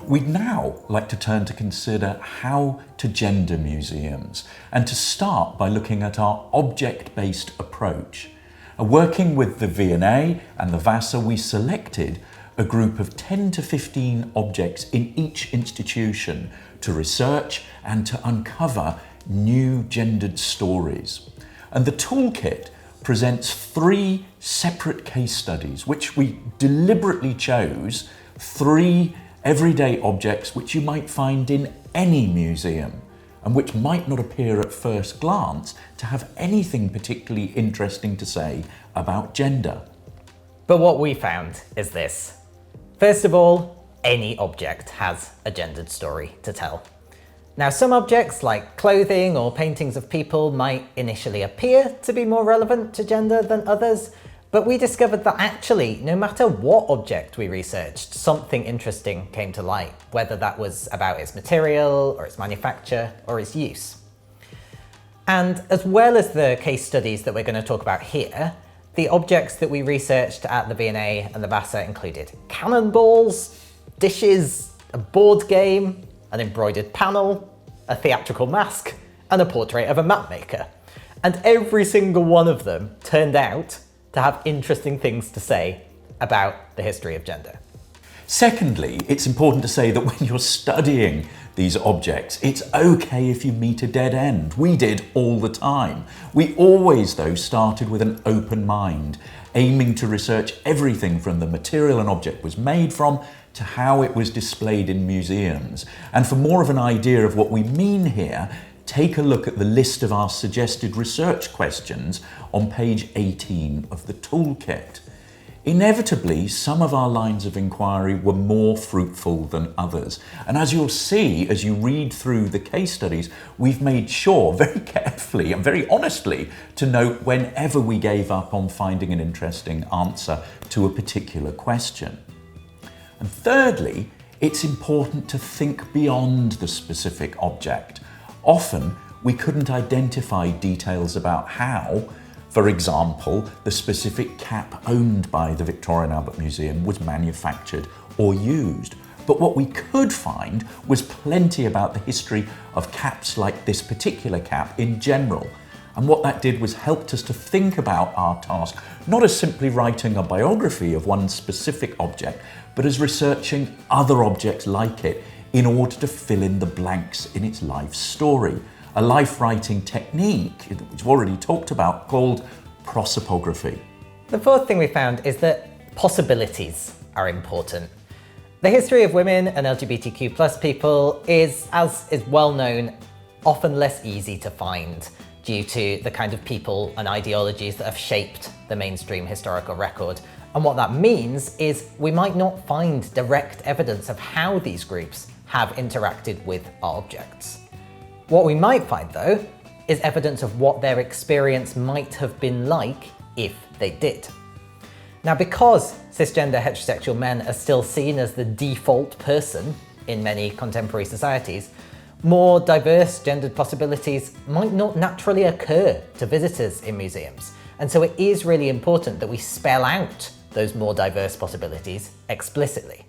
We'd now like to turn to consider how to gender museums, and to start by looking at our object-based approach. Working with the V&A and the VASA, we selected a group of 10 to 15 objects in each institution to research and to uncover new gendered stories. And the toolkit presents 3 separate case studies, which we deliberately chose 3 everyday objects which you might find in any museum and which might not appear at first glance to have anything particularly interesting to say about gender. But what we found is this. First of all, any object has a gendered story to tell. Now, some objects like clothing or paintings of people might initially appear to be more relevant to gender than others, but we discovered that actually, no matter what object we researched, something interesting came to light, whether that was about its material or its manufacture or its use. And as well as the case studies that we're going to talk about here, the objects that we researched at the V&A and the VASA included cannonballs, dishes, a board game, an embroidered panel, a theatrical mask, and a portrait of a mapmaker. And every single one of them turned out to have interesting things to say about the history of gender. Secondly, it's important to say that when you're studying these objects, it's okay if you meet a dead end. We did all the time. We always, though, started with an open mind, aiming to research everything from the material an object was made from to how it was displayed in museums. And for more of an idea of what we mean here, take a look at the list of our suggested research questions on page 18 of the toolkit. Inevitably, some of our lines of inquiry were more fruitful than others. And as you'll see, as you read through the case studies, we've made sure very carefully and very honestly to note whenever we gave up on finding an interesting answer to a particular question. And thirdly, it's important to think beyond the specific object. Often, we couldn't identify details about how, for example, the specific cap owned by the Victoria and Albert Museum was manufactured or used. But what we could find was plenty about the history of caps like this particular cap in general. And what that did was helped us to think about our task, not as simply writing a biography of one specific object, but as researching other objects like it in order to fill in the blanks in its life story. A life writing technique, which we've already talked about, called prosopography. The fourth thing we found is that possibilities are important. The history of women and LGBTQ+ people is, as is well known, often less easy to find due to the kind of people and ideologies that have shaped the mainstream historical record. And what that means is we might not find direct evidence of how these groups have interacted with our objects. What we might find, though, is evidence of what their experience might have been like if they did. Now, because cisgender heterosexual men are still seen as the default person in many contemporary societies, more diverse gendered possibilities might not naturally occur to visitors in museums. And so it is really important that we spell out those more diverse possibilities explicitly.